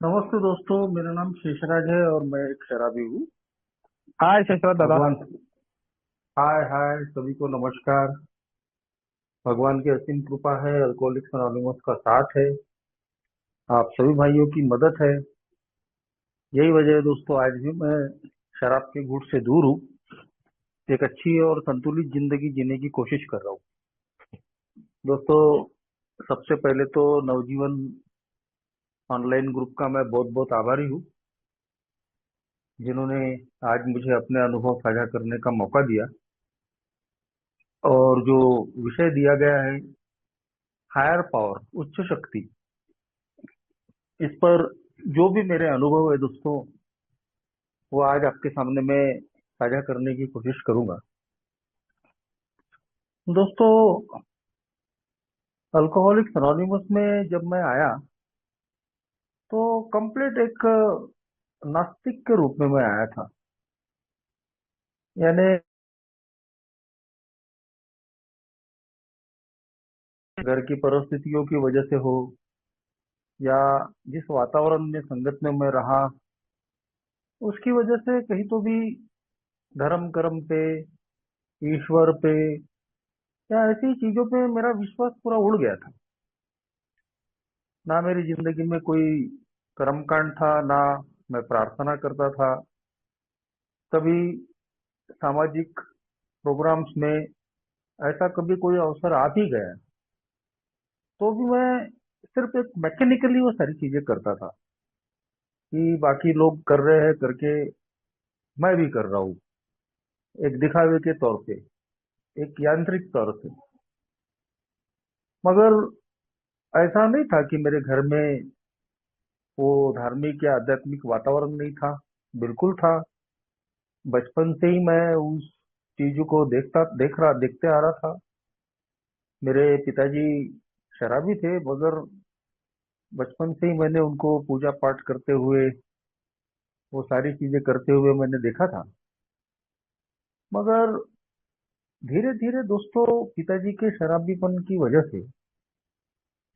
नमस्ते दोस्तों, मेरा नाम शेषराज है और मैं एक शराबी हूँ। हाय शशरथ दादा। भगवान, हाय हाय सभी को नमस्कार। भगवान की असीम कृपा है, अल्कोहलिक्स अनोनिमस का साथ है, आप सभी भाइयों की मदद है। यही वजह है दोस्तों, आज भी मैं शराब के घूंट से दूर हूँ। एक अच्छी और संतुलित जिंदगी जीने की कोशिश कर रहा हूँ। दोस्तों, सबसे पहले तो नवजीवन ऑनलाइन ग्रुप का मैं बहुत बहुत आभारी हूँ, जिन्होंने आज मुझे अपने अनुभव साझा करने का मौका दिया। और जो विषय दिया गया है, हायर पावर, उच्च शक्ति, इस पर जो भी मेरे अनुभव है दोस्तों, वो आज आपके सामने मैं साझा करने की कोशिश करूंगा। दोस्तों, अल्कोहलिक्स अनोनिमस में जब मैं आया तो कंप्लीट एक नास्तिक के रूप में मैं आया था। यानी घर की परिस्थितियों की वजह से हो, या जिस वातावरण में संगत में मैं रहा, उसकी वजह से कहीं तो भी धर्म कर्म पे, ईश्वर पे, या ऐसी चीजों पे मेरा विश्वास पूरा उड़ गया था। ना मेरी जिंदगी में कोई कर्मकांड था, ना मैं प्रार्थना करता था। कभी सामाजिक प्रोग्राम्स में ऐसा कभी कोई अवसर आ भी गया तो भी मैं सिर्फ एक मैकेनिकली वो सारी चीजें करता था, कि बाकी लोग कर रहे हैं करके मैं भी कर रहा हूँ, एक दिखावे के तौर पे, एक यांत्रिक तौर से। मगर ऐसा नहीं था कि मेरे घर में वो धार्मिक या आध्यात्मिक वातावरण नहीं था। बिल्कुल था। बचपन से ही मैं उस चीजों को देखते आ रहा था। मेरे पिताजी शराबी थे, मगर बचपन से ही मैंने उनको पूजा पाठ करते हुए, वो सारी चीजें करते हुए मैंने देखा था। मगर धीरे धीरे दोस्तों, पिताजी के शराबीपन की वजह से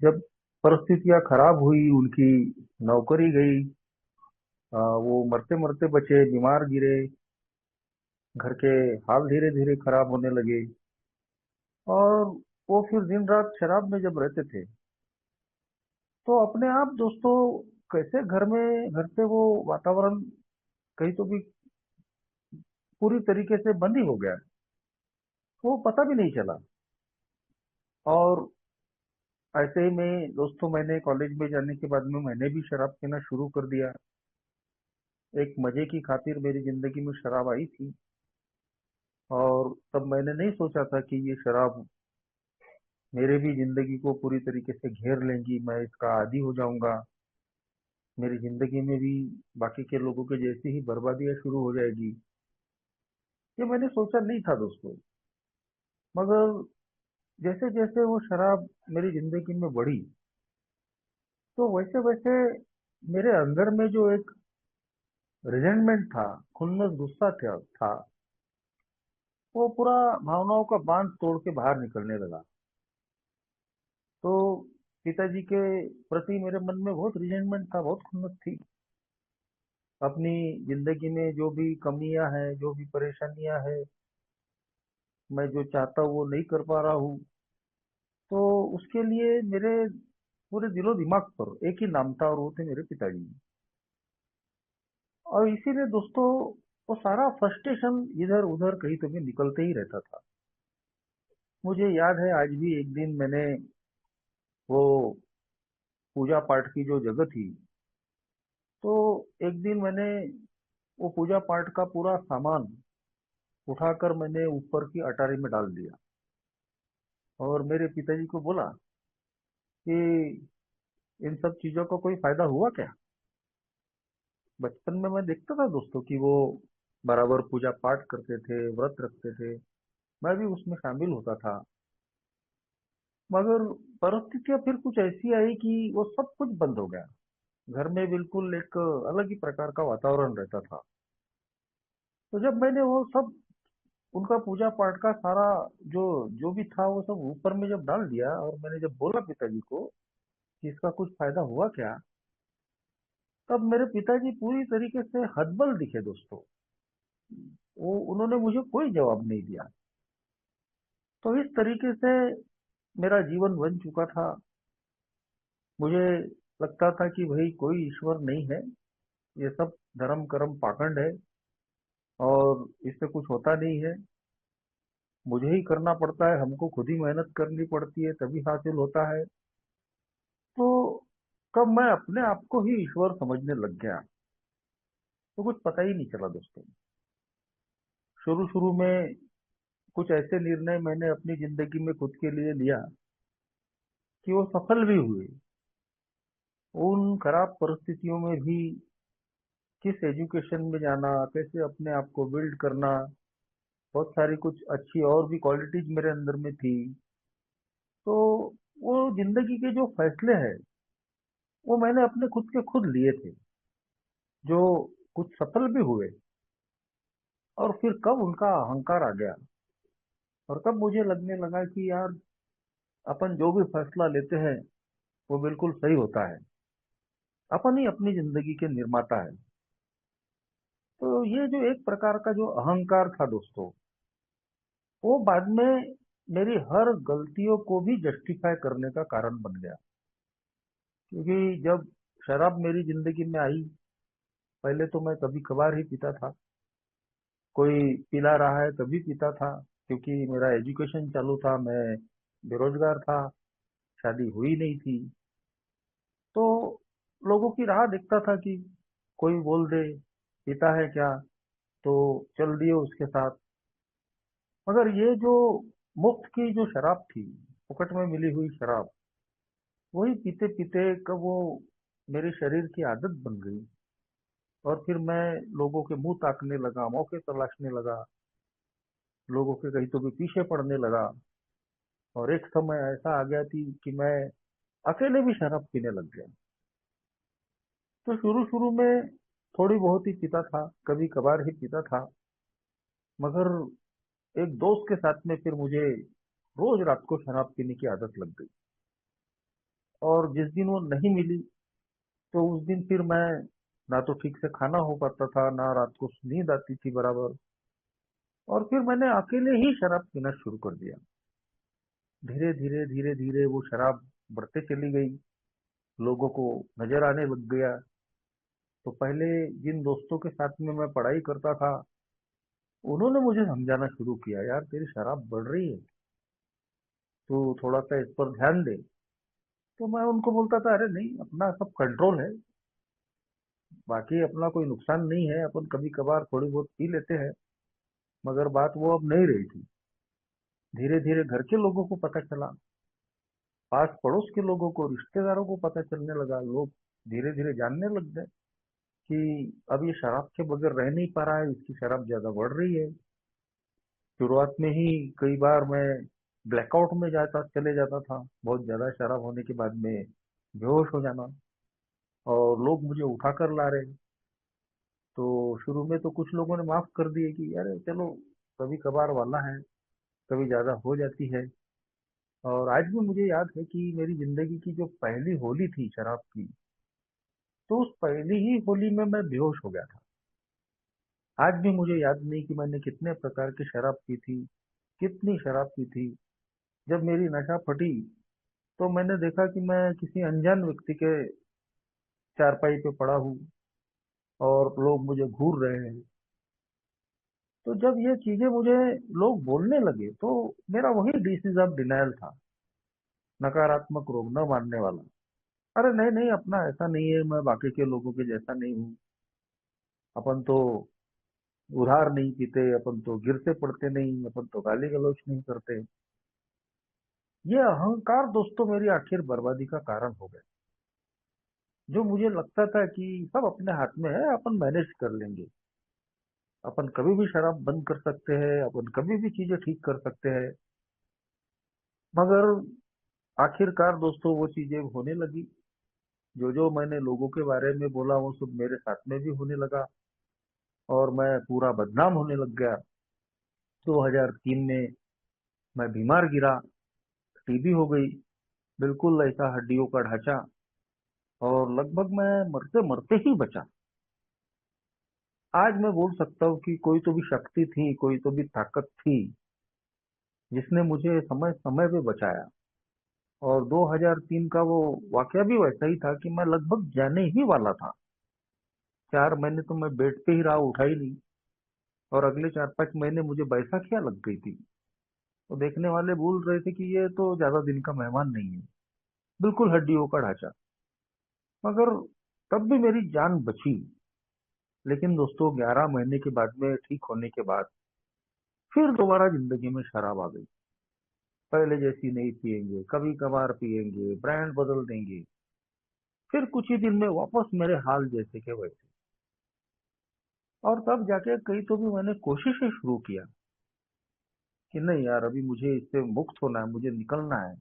जब परिस्थितियां खराब हुई, उनकी नौकरी गई, वो मरते मरते बचे, बीमार गिरे, घर के हाल धीरे धीरे खराब होने लगे। और वो फिर दिन रात शराब में जब रहते थे, तो अपने आप दोस्तों, कैसे घर से वो वातावरण कहीं तो भी पूरी तरीके से बंद ही हो गया, वो पता भी नहीं चला। और ऐसे ही में दोस्तों, मैंने कॉलेज में जाने के बाद में मैंने भी शराब पीना शुरू कर दिया। एक मजे की खातिर मेरी जिंदगी में शराब आई थी। और तब मैंने नहीं सोचा था कि ये शराब मेरे भी जिंदगी को पूरी तरीके से घेर लेंगी, मैं इसका आदी हो जाऊंगा, मेरी जिंदगी में भी बाकी के लोगों के जैसी ही बर्बादियां शुरू हो जाएगी। ये मैंने सोचा नहीं था दोस्तों। मगर जैसे जैसे वो शराब मेरी जिंदगी में बढ़ी, तो वैसे वैसे मेरे अंदर में जो एक रिजेंटमेंट था, खुन्नस गुस्सा था, वो पूरा भावनाओं का बांध तोड़ के बाहर निकलने लगा। तो पिताजी के प्रति मेरे मन में बहुत रिजेंटमेंट था, बहुत खुन्नस थी। अपनी जिंदगी में जो भी कमियां हैं, जो भी परेशानियां हैं, मैं जो चाहता हूँ वो नहीं कर पा रहा हूँ। तो उसके लिए मेरे पूरे दिलो दिमाग पर एक ही नाम था, और वो थे मेरे पिताजी। और इसीलिए दोस्तों, वो सारा फ्रस्ट्रेशन इधर उधर कहीं तो भी निकलते ही रहता था। मुझे याद है आज भी, एक दिन मैंने वो पूजा पाठ की जो जगह थी, तो एक दिन मैंने वो पूजा पाठ का पूरा सामान उठाकर मैंने ऊपर की अटारी में डाल दिया। और मेरे पिताजी को बोला कि इन सब चीजों का कोई फायदा हुआ क्या। बचपन में मैं देखता था दोस्तों कि वो बराबर पूजा पाठ करते थे, व्रत रखते थे, मैं भी उसमें शामिल होता था। मगर परिस्थितियां फिर कुछ ऐसी आई कि वो सब कुछ बंद हो गया। घर में बिल्कुल एक अलग ही प्रकार का वातावरण रहता था। तो जब मैंने वो सब, उनका पूजा पाठ का सारा जो जो भी था, वो सब ऊपर में जब डाल दिया, और मैंने जब बोला पिताजी को कि इसका कुछ फायदा हुआ क्या, तब मेरे पिताजी पूरी तरीके से हतबल दिखे दोस्तों। वो उन्होंने मुझे कोई जवाब नहीं दिया। तो इस तरीके से मेरा जीवन बन चुका था। मुझे लगता था कि भाई कोई ईश्वर नहीं है, ये सब धर्म कर्म पाखंड है और इससे कुछ होता नहीं है। मुझे ही करना पड़ता है, हमको खुद ही मेहनत करनी पड़ती है तभी हासिल होता है। तो कब मैं अपने आप को ही ईश्वर समझने लग गया, तो कुछ पता ही नहीं चला दोस्तों। शुरू शुरू में कुछ ऐसे निर्णय मैंने अपनी जिंदगी में खुद के लिए लिया कि वो सफल भी हुए। उन खराब परिस्थितियों में भी किस एजुकेशन में जाना, कैसे अपने आप को बिल्ड करना, बहुत सारी कुछ अच्छी और भी क्वालिटीज मेरे अंदर में थी। तो वो जिंदगी के जो फैसले हैं वो मैंने अपने खुद के खुद लिए थे, जो कुछ सफल भी हुए। और फिर कब उनका अहंकार आ गया और कब मुझे लगने लगा कि यार अपन जो भी फैसला लेते हैं वो बिल्कुल सही होता है, अपन ही अपनी जिंदगी के निर्माता है। तो ये जो एक प्रकार का जो अहंकार था दोस्तों, वो बाद में मेरी हर गलतियों को भी जस्टिफाई करने का कारण बन गया। क्योंकि जब शराब मेरी जिंदगी में आई, पहले तो मैं कभी कभार ही पीता था, कोई पिला रहा है तभी पीता था, क्योंकि मेरा एजुकेशन चालू था, मैं बेरोजगार था, शादी हुई नहीं थी। तो लोगों की राह देखता था कि कोई बोल दे पीता है क्या, तो चल दिए उसके साथ। मगर ये जो मुफ्त की जो शराब थी, फुकट में मिली हुई शराब, वही पीते पीते कब वो मेरे शरीर की आदत बन गई और फिर मैं लोगों के मुंह ताकने लगा, मौके तलाशने लगा, लोगों के कहीं तो भी पीछे पड़ने लगा। और एक समय ऐसा आ गया थी कि मैं अकेले भी शराब पीने लग गया। तो शुरू शुरू में थोड़ी बहुत ही पीता था, कभी कभार ही पीता था। मगर एक दोस्त के साथ में फिर मुझे रोज रात को शराब पीने की आदत लग गई। और जिस दिन वो नहीं मिली, तो उस दिन फिर मैं ना तो ठीक से खाना हो पाता था, ना रात को नींद आती थी बराबर। और फिर मैंने अकेले ही शराब पीना शुरू कर दिया। धीरे धीरे धीरे धीरे वो शराब बढ़ते चली गई, लोगों को नजर आने लग गया। तो पहले जिन दोस्तों के साथ में मैं पढ़ाई करता था, उन्होंने मुझे समझाना शुरू किया, यार तेरी शराब बढ़ रही है, तू थोड़ा सा इस पर ध्यान दे। तो मैं उनको बोलता था, अरे नहीं, अपना सब कंट्रोल है, बाकी अपना कोई नुकसान नहीं है, अपन कभी कभार थोड़ी बहुत पी लेते हैं। मगर बात वो अब नहीं रही थी। धीरे धीरे घर के लोगों को पता चला, पास पड़ोस के लोगों को, रिश्तेदारों को पता चलने लगा। लोग धीरे धीरे जानने लग गए कि अब ये शराब के बगैर रह नहीं पा रहा है, इसकी शराब ज्यादा बढ़ रही है। शुरुआत में ही कई बार मैं ब्लैकआउट में जाता चले जाता था, बहुत ज्यादा शराब होने के बाद में बेहोश हो जाना, और लोग मुझे उठा कर ला रहे। तो शुरू में तो कुछ लोगों ने माफ कर दिए कि यार चलो, कभी कभार वाला है, कभी ज्यादा हो जाती है। और आज भी मुझे याद है कि मेरी जिंदगी की जो पहली होली थी शराब की, तो उस पहली ही होली में मैं बेहोश हो गया था। आज भी मुझे याद नहीं कि मैंने कितने प्रकार की शराब पी थी, कितनी शराब पी थी। जब मेरी नशा फटी, तो मैंने देखा कि मैं किसी अनजान व्यक्ति के चारपाई पे पड़ा हूँ और लोग मुझे घूर रहे हैं। तो जब ये चीजें मुझे लोग बोलने लगे, तो मेरा वही डिसीज ऑफ डिनायल था, नकारात्मक रोग न मानने वाला। अरे नहीं नहीं, अपना ऐसा नहीं है, मैं बाकी के लोगों के जैसा नहीं हूँ, अपन तो उधार नहीं पीते, अपन तो गिरते पड़ते नहीं, अपन तो गाली गलौज नहीं करते। ये अहंकार दोस्तों मेरी आखिर बर्बादी का कारण हो गया। जो मुझे लगता था कि सब अपने हाथ में है, अपन मैनेज कर लेंगे, अपन कभी भी शराब बंद कर सकते हैं, अपन कभी भी चीजें ठीक कर सकते हैं। मगर आखिरकार दोस्तों वो चीजें होने लगी। जो जो मैंने लोगों के बारे में बोला वो सब मेरे साथ में भी होने लगा, और मैं पूरा बदनाम होने लग गया। 2003 में मैं बीमार गिरा, टीबी हो गई, बिल्कुल ऐसा हड्डियों का ढांचा। और लगभग मैं मरते मरते ही बचा। आज मैं बोल सकता हूँ कि कोई तो भी शक्ति थी, कोई तो भी ताकत थी जिसने मुझे समय समय पे बचाया। और 2003 का वो वाकया भी वैसा ही था कि मैं लगभग जाने ही वाला था। 4 महीने तो मैं बेड पे ही रहा, उठा ही नहीं। और अगले 4-5 महीने मुझे बैसाखियां लग गई थी। तो देखने वाले बोल रहे थे कि ये तो ज्यादा दिन का मेहमान नहीं है, बिल्कुल हड्डियों का ढांचा। मगर तब भी मेरी जान बची। लेकिन दोस्तों, 11 महीने के बाद में ठीक होने के बाद फिर दोबारा जिंदगी में शराब आ गई। पहले जैसी नहीं पिएंगे, कभी कभार पिएंगे, ब्रांड बदल देंगे। फिर कुछ ही दिन में वापस मेरे हाल जैसे के वैसे। और तब जाके कहीं तो भी मैंने कोशिशें शुरू किया कि नहीं यार, अभी मुझे इससे मुक्त होना है, मुझे निकलना है।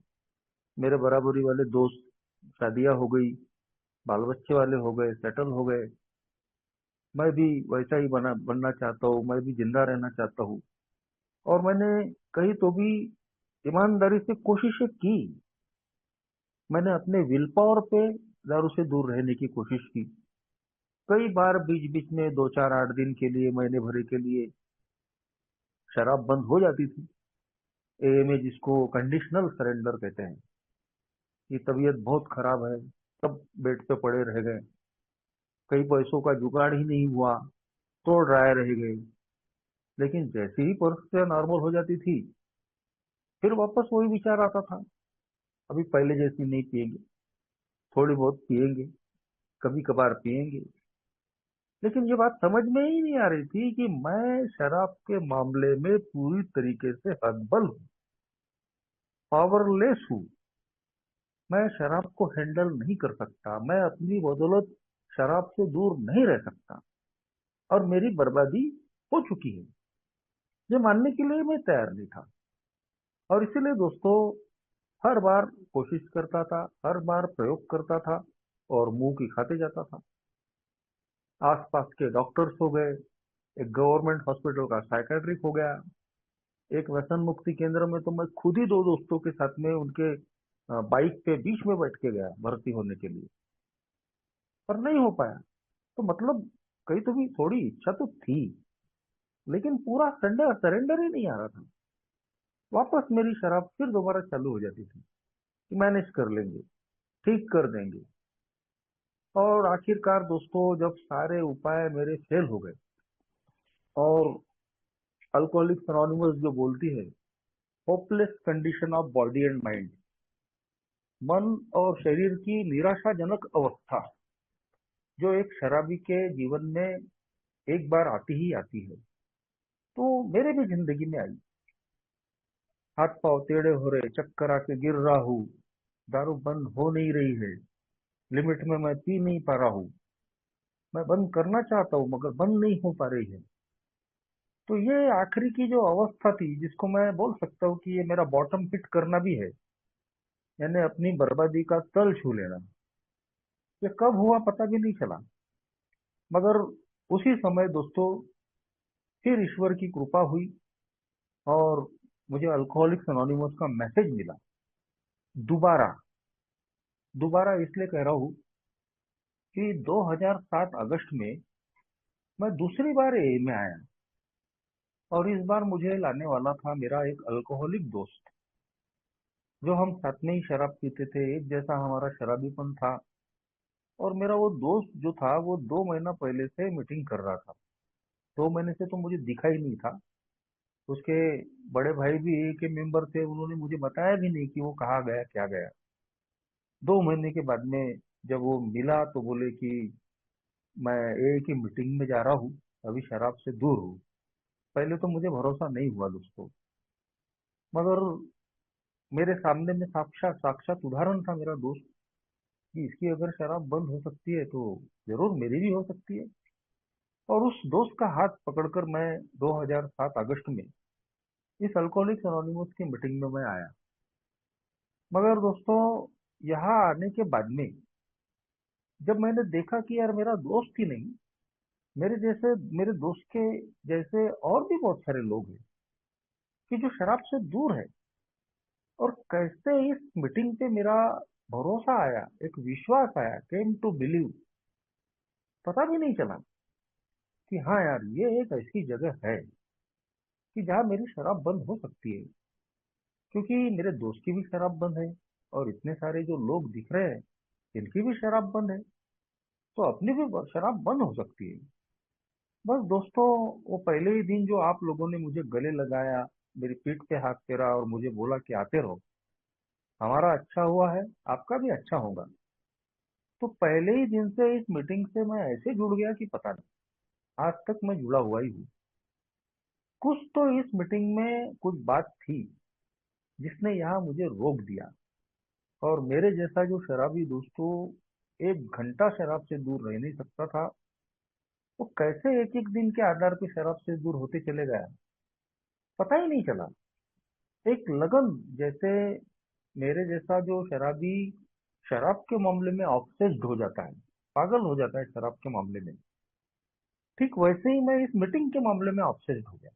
मेरे बराबरी वाले दोस्त, शादियां हो गई, बाल बच्चे वाले हो गए, सेटल हो गए। मैं भी वैसा ही बनना चाहता हूँ, मैं भी जिंदा रहना चाहता हूँ। और मैंने कहीं तो भी ईमानदारी से कोशिशें की। मैंने अपने विल पावर पे दारू से दूर रहने की कोशिश की। कई बार बीच बीच में 2, 4, 8 दिन के लिए, महीने भरे के लिए शराब बंद हो जाती थी। एएमए, जिसको कंडीशनल सरेंडर कहते हैं, कि तबीयत बहुत खराब है, तब बेड पे पड़े रह गए। कई पैसों का जुगाड़ ही नहीं हुआ, तो ड्राई रह गए। लेकिन जैसे ही परिस्थितियां नॉर्मल हो जाती थी, फिर वापस वही विचार आता था, अभी पहले जैसी नहीं पिएंगे, थोड़ी बहुत पिएंगे, कभी कभार पिएंगे। लेकिन ये बात समझ में ही नहीं आ रही थी कि मैं शराब के मामले में पूरी तरीके से हतबल हूँ, पावरलेस हूँ। मैं शराब को हैंडल नहीं कर सकता, मैं अपनी बदौलत शराब से दूर नहीं रह सकता। और मेरी बर्बादी हो चुकी है, ये मानने के लिए मैं तैयार नहीं था। और इसीलिए दोस्तों, हर बार कोशिश करता था, हर बार प्रयोग करता था, और मुंह की खाते जाता था। आसपास के डॉक्टर्स हो गए, एक गवर्नमेंट हॉस्पिटल का साइकेट्रिक हो गया, एक व्यसन मुक्ति केंद्र में तो मैं खुद ही 2 दोस्तों के साथ में उनके बाइक पे बीच में बैठ के गया भर्ती होने के लिए। पर नहीं हो पाया। तो मतलब, कहीं तो भी थोड़ी इच्छा तो थी, लेकिन पूरा सरेंडर सरेंडर ही नहीं आ रहा था। वापस मेरी शराब फिर दोबारा चालू हो जाती थी कि मैनेज कर लेंगे, ठीक कर देंगे। और आखिरकार दोस्तों, जब सारे उपाय मेरे फेल हो गए, और अल्कोहलिक्स एनोनिमस जो बोलती है, hopeless condition of body and mind, मन और शरीर की निराशाजनक अवस्था, जो एक शराबी के जीवन में एक बार आती ही आती है, तो मेरे भी जिंदगी में आई। हाथ पांव टेढ़े हो रहे, चक्कर आके गिर रहा हूँ, दारू बंद हो नहीं रही है, लिमिट में मैं पी नहीं पा रहा हूँ, मैं बंद करना चाहता हूँ मगर बंद नहीं हो पा रही है। तो ये आखिरी की जो अवस्था थी, जिसको मैं बोल सकता हूँ कि ये मेरा बॉटम हिट करना भी है, यानी अपनी बर्बादी का तल छू लेना। ये कब हुआ पता भी नहीं चला। मगर उसी समय दोस्तों, फिर ईश्वर की कृपा हुई, और मुझे अल्कोहलिक्स एनोनिमस का मैसेज मिला। दोबारा, दोबारा इसलिए कह रहा हूँ कि 2007 अगस्त में मैं दूसरी बार ए में आया। और इस बार मुझे लाने वाला था मेरा एक अल्कोहलिक दोस्त, जो हम साथ में ही शराब पीते थे, एक जैसा हमारा शराबीपन था। और मेरा वो दोस्त जो था, वो 2 महीना पहले से मीटिंग कर रहा था। 2 महीने से तो मुझे दिखा ही नहीं था। उसके बड़े भाई भी ए के मेंबर थे, उन्होंने मुझे बताया भी नहीं कि वो कहाँ गया, क्या गया। 2 महीने के बाद में जब वो मिला तो बोले कि मैं ए की मीटिंग में जा रहा हूँ, अभी शराब से दूर हूँ। पहले तो मुझे भरोसा नहीं हुआ दोस्तों। मगर मेरे सामने में साक्षात साक्षात उदाहरण था मेरा दोस्त, कि इसकी अगर शराब बंद हो सकती है तो जरूर मेरी भी हो सकती है। और उस दोस्त का हाथ पकड़कर मैं 2007 अगस्त में इस अल्कोहलिक्स एनोनिमस की मीटिंग में मैं आया। मगर दोस्तों, यहाँ आने के बाद में जब मैंने देखा कि यार, मेरा दोस्त ही नहीं, मेरे जैसे, मेरे दोस्त के जैसे और भी बहुत सारे लोग हैं कि जो शराब से दूर है। और कैसे इस मीटिंग पे मेरा भरोसा आया, एक विश्वास आया, केम टू बिलीव। पता भी नहीं चला कि हाँ यार, ये एक ऐसी जगह है कि जहाँ मेरी शराब बंद हो सकती है, क्योंकि मेरे दोस्त की भी शराब बंद है और इतने सारे जो लोग दिख रहे हैं इनकी भी शराब बंद है, तो अपनी भी शराब बंद हो सकती है। बस दोस्तों, वो पहले ही दिन जो आप लोगों ने मुझे गले लगाया, मेरी पीठ पे हाथ फेरा और मुझे बोला कि आते रहो, हमारा अच्छा हुआ है, आपका भी अच्छा होगा। तो पहले ही दिन से इस मीटिंग से मैं ऐसे जुड़ गया कि पता नहीं, आज तक मैं जुड़ा हुआ ही हूँ। कुछ तो इस मीटिंग में कुछ बात थी जिसने यहाँ मुझे रोक दिया। और मेरे जैसा जो शराबी दोस्तों 1 घंटा शराब से दूर रह नहीं सकता था, वो कैसे एक एक दिन के आधार पे शराब से दूर होते चले गया, पता ही नहीं चला। एक लगन जैसे, मेरे जैसा जो शराबी शराब के मामले में ऑब्सेस्ड हो जाता है, पागल हो जाता है शराब के मामले में, ठीक वैसे ही मैं इस मीटिंग के मामले में ऑब्सेस्ड हो गया।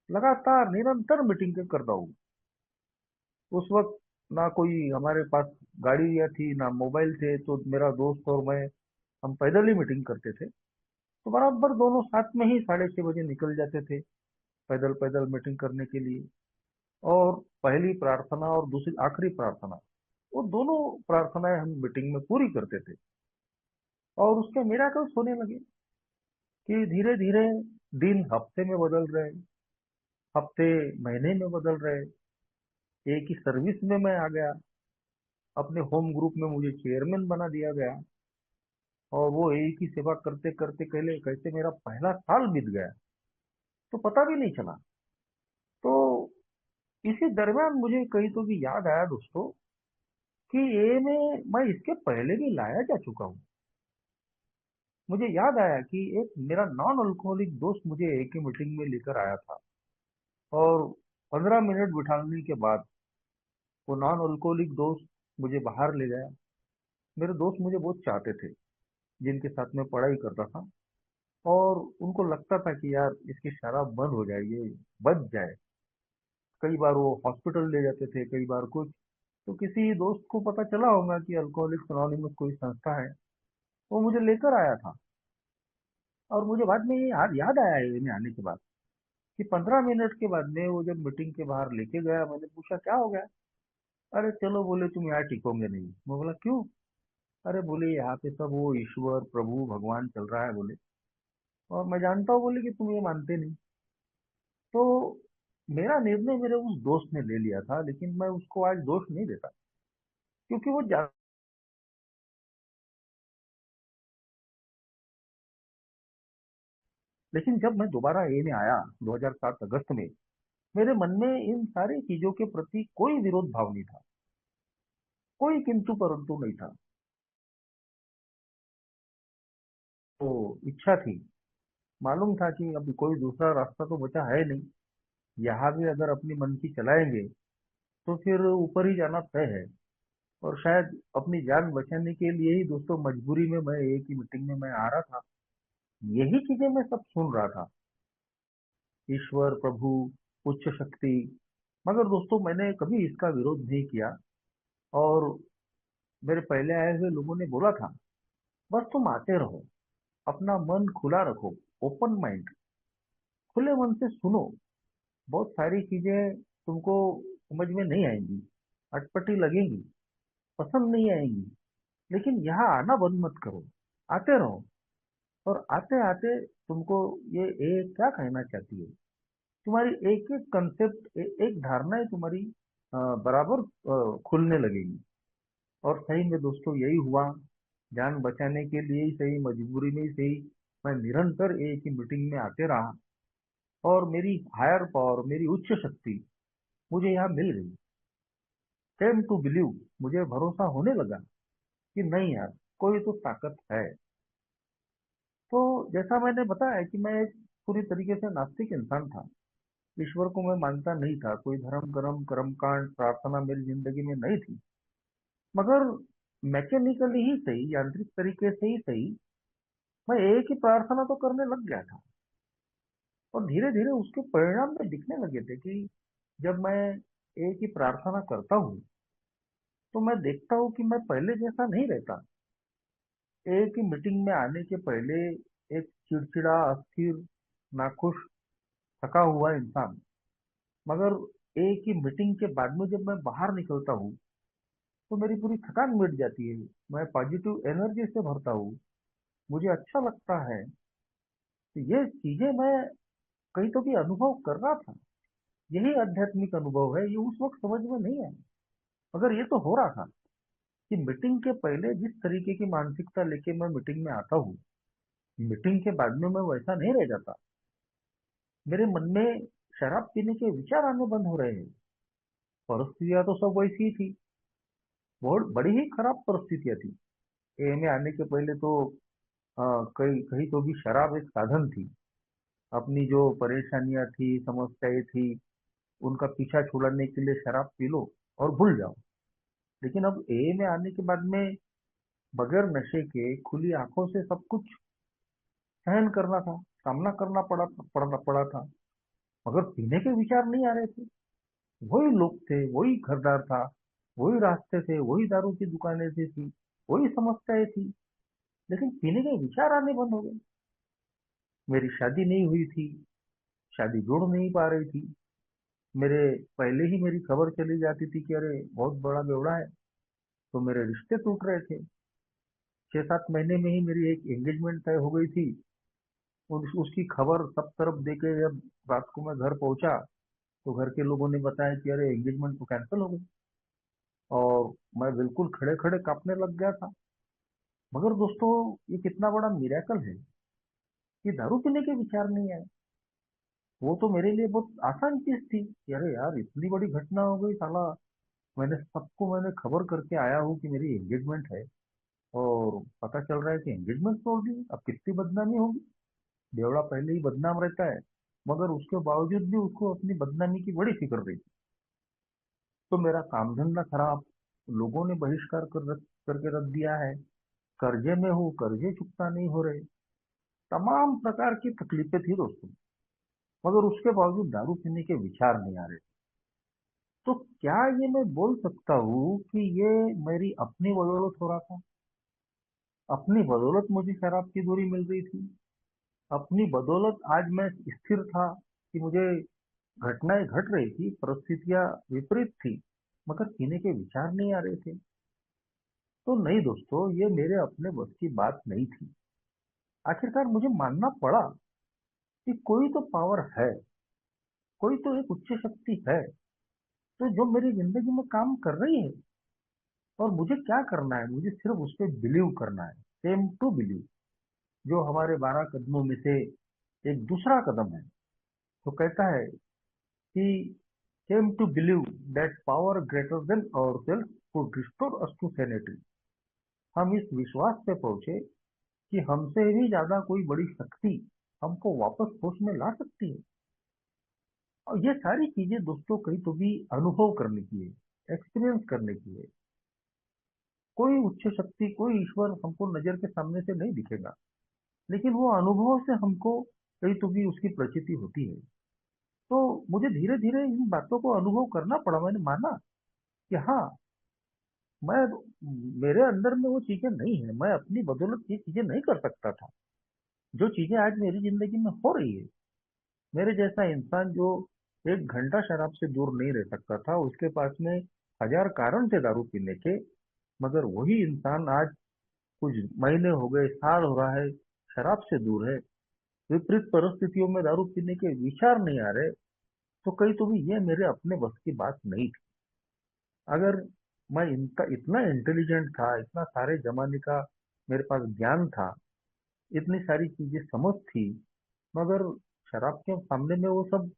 लगातार निरंतर मीटिंग कर रहा हूँ। उस वक्त ना कोई हमारे पास गाड़ियाँ थी ना मोबाइल थे, तो मेरा दोस्त और मैं, हम पैदल ही मीटिंग करते थे। तो बराबर दोनों साथ में ही 6:30 बजे निकल जाते थे पैदल पैदल मीटिंग करने के लिए। और पहली प्रार्थना और दूसरी आखिरी प्रार्थना, वो दोनों प्रार्थनाएं हम मीटिंग में पूरी करते थे। और उसके मिराकल्स होने लगे कि धीरे धीरे दिन हफ्ते में बदल रहे, हफ्ते महीने में बदल रहे। एक ही सर्विस में मैं आ गया, अपने होम ग्रुप में मुझे चेयरमैन बना दिया गया। और वो एक ही सेवा करते करते कहले कैसे मेरा पहला साल बीत गया, तो पता भी नहीं चला। तो इसी दरमियान मुझे कहीं तो भी याद आया दोस्तों कि ये मैं इसके पहले भी लाया जा चुका हूँ। मुझे याद आया कि एक मेरा नॉन अल्कोहलिक दोस्त मुझे एक ही मीटिंग में लेकर आया था। और 15 मिनट बिठाने के बाद वो नॉन अल्कोहलिक दोस्त मुझे बाहर ले गया। मेरे दोस्त मुझे बहुत चाहते थे, जिनके साथ में पढ़ाई करता था। और उनको लगता था कि यार इसकी शराब बंद हो जाएगी, बच जाए। कई बार वो हॉस्पिटल ले जाते थे, कई बार कुछ। तो किसी दोस्त को पता चला होगा कि अल्कोहलिक्स अनोनिमस कोई संस्था है, वो मुझे लेकर आया था। और मुझे बाद में ये याद आया है इन्हें आने के बाद कि 15 मिनट के बाद में वो जब मीटिंग के बाहर लेके गया, मैंने पूछा क्या हो गया। अरे चलो बोले, तुम यहाँ टिकोगे नहीं। मैं बोला क्यों। अरे बोले यहाँ पे सब वो ईश्वर प्रभु भगवान चल रहा है बोले, और मैं जानता हूँ बोले कि तुम ये मानते नहीं। तो मेरा निर्णय मेरे उस दोस्त ने ले लिया था, लेकिन मैं उसको आज दोष नहीं देता, क्योंकि वो लेकिन जब मैं दोबारा ए में आया 2007 अगस्त में, मेरे मन में इन सारी चीजों के प्रति कोई विरोध भाव नहीं था, कोई किंतु परंतु नहीं था। तो इच्छा थी, मालूम था कि अब कोई दूसरा रास्ता तो बचा है नहीं, यहाँ भी अगर अपनी मन की चलाएंगे तो फिर ऊपर ही जाना तय है। और शायद अपनी जान बचाने के लिए ही दोस्तों मजबूरी में मैं एक ही मीटिंग में मैं आ रहा था। यही चीजें मैं सब सुन रहा था, ईश्वर प्रभु उच्च शक्ति। मगर दोस्तों मैंने कभी इसका विरोध नहीं किया। और मेरे पहले आए हुए लोगों ने बोला था, बस तुम आते रहो, अपना मन खुला रखो, ओपन माइंड, खुले मन से सुनो। बहुत सारी चीजें तुमको समझ में नहीं आएंगी, अटपटी लगेंगी, पसंद नहीं आएंगी, लेकिन यहाँ आना बंद मत करो, आते रहो। और आते आते तुमको ये क्या कहना चाहती है, तुम्हारी एक एक कंसेप्ट, एक धारणाएं तुम्हारी बराबर खुलने लगेगी। और सही में दोस्तों यही हुआ। जान बचाने के लिए ही सही, मजबूरी में ही सही, मैं निरंतर एक ही मीटिंग में आते रहा। और मेरी हायर पावर, मेरी उच्च शक्ति मुझे यहाँ मिल गई। केम टू बिलीव, मुझे भरोसा होने लगा कि नहीं यार, कोई तो ताकत है। तो जैसा मैंने बताया कि मैं एक पूरी तरीके से नास्तिक इंसान था, ईश्वर को मैं मानता नहीं था, कोई धर्म कर्म कर्मकांड प्रार्थना मेरी जिंदगी में नहीं थी। मगर मैकेनिकली ही सही, यांत्रिक तरीके से ही सही, मैं एक ही प्रार्थना तो करने लग गया था। और धीरे धीरे उसके परिणाम में दिखने लगे थे कि जब मैं एक ही प्रार्थना करता हूँ तो मैं देखता हूँ कि मैं पहले जैसा नहीं रहता। एक ही मीटिंग में आने के पहले एक चिड़चिड़ा, अस्थिर, नाखुश, थका हुआ इंसान, मगर एक ही मीटिंग के बाद में जब मैं बाहर निकलता हूँ तो मेरी पूरी थकान मिट जाती है। मैं पॉजिटिव एनर्जी से भरता हूँ। मुझे अच्छा लगता है। तो ये चीजें मैं कहीं तो भी अनुभव कर रहा था। यही आध्यात्मिक अनुभव है। ये उस वक्त समझ में नहीं आया, मगर ये तो हो रहा था कि मीटिंग के पहले जिस तरीके की मानसिकता लेके मैं मीटिंग में आता हूँ, मीटिंग के बाद में मैं वैसा नहीं रह जाता। मेरे मन में शराब पीने के विचार आने बंद हो रहे हैं। परिस्थितियां तो सब वैसी ही थी। बहुत बड़ी ही खराब परिस्थितियां थी। ए में आने के पहले तो कहीं कहीं तो भी शराब एक साधन थी। अपनी जो परेशानियां थी, समस्याएं थी, उनका पीछा छुड़ाने के लिए शराब पी लो और भूल जाओ। लेकिन अब ए में आने के बाद में बगैर नशे के खुली आंखों से सब कुछ सहन करना था, सामना करना पड़ा था। मगर पीने के विचार नहीं आ रहे थे। वही लोग थे, वही घरदार था, वही रास्ते थे, वही दारू की दुकानें थी, वही समस्याएं थी। लेकिन पीने के विचार आने बंद हो गए। मेरी शादी नहीं हुई थी, शादी जुड़ नहीं पा रही थी। मेरे पहले ही मेरी खबर चली जाती थी कि अरे बहुत बड़ा बेवड़ा है। तो मेरे रिश्ते टूट रहे थे। 6-7 महीने में ही मेरी एक एंगेजमेंट तय हो गई थी। उसकी खबर सब तरफ देके जब रात को मैं घर पहुंचा तो घर के लोगों ने बताया कि अरे एंगेजमेंट तो कैंसिल हो गई। और मैं बिल्कुल खड़े खड़े कांपने लग गया था। मगर दोस्तों, ये कितना बड़ा मिरेकल है कि दारू पीने के विचार नहीं आए। वो तो मेरे लिए बहुत आसान चीज थी कि अरे यार, इतनी बड़ी घटना हो गई साला। मैंने खबर करके आया हूँ कि मेरी एंगेजमेंट है, और पता चल रहा है कि एंगेजमेंट तोड़ दी। अब कितनी बदनामी होगी। बेवड़ा पहले ही बदनाम रहता है, मगर उसके बावजूद भी उसको अपनी बदनामी की बड़ी फिक्र रही। तो मेरा काम धंधा खराब, लोगों ने बहिष्कार करके रख दिया है। कर्जे में हूँ, कर्जे चुकता नहीं हो रहे। तमाम प्रकार की तकलीफें थी दोस्तों, मगर उसके बावजूद दारू पीने के विचार नहीं आ रहे। तो क्या ये मैं बोल सकता हूँ कि ये मेरी अपनी बदौलत हो रहा था? अपनी बदौलत मुझे शराब की दूरी मिल रही थी। अपनी बदौलत आज मैं स्थिर था कि मुझे घटनाएं घट रही थी, परिस्थितियां विपरीत थी, मगर पीने के विचार नहीं आ रहे थे। तो नहीं दोस्तों, ये मेरे अपने बस की बात नहीं थी। आखिरकार मुझे मानना पड़ा कि कोई तो पावर है, कोई तो एक उच्च शक्ति है, तो जो मेरी जिंदगी में काम कर रही है। और मुझे क्या करना है? मुझे सिर्फ उस पर बिलीव करना है। सेम टू बिलीव, जो हमारे 12 कदमों में से एक दूसरा कदम है। तो कहता है कि same to believe that power greater than our self could restore us to sanity. हम इस विश्वास पे पहुंचे कि हमसे भी ज्यादा कोई बड़ी शक्ति हमको वापस होश में ला सकती है। और ये सारी चीजें दोस्तों कहीं तो भी अनुभव करने की है, एक्सपीरियंस करने की है। कोई उच्च शक्ति, कोई ईश्वर हमको नजर के सामने से नहीं दिखेगा, लेकिन वो अनुभव से हमको कहीं तो भी उसकी प्रचिति होती है। तो मुझे धीरे धीरे इन बातों को अनुभव करना पड़ा। मैंने माना कि हाँ, मैं मेरे अंदर में वो चीजें नहीं है। मैं अपनी बदौलत ये चीजें नहीं कर सकता था जो चीजें आज मेरी जिंदगी में हो रही है। मेरे जैसा इंसान जो 1 घंटा शराब से दूर नहीं रह सकता था, उसके पास में हजार कारण थे दारू पीने के, मगर वही इंसान आज कुछ महीने हो गए, साल हो रहा है, शराब से दूर है। विपरीत परिस्थितियों में दारू पीने के विचार नहीं आ रहे। तो कहीं तो भी ये मेरे अपने बस की बात नहीं थी। अगर मैं इनका इतना इंटेलिजेंट था, इतना सारे जमाने का मेरे पास ज्ञान था, इतनी सारी चीजें समझ थी, मगर शराब के सामने में वो सब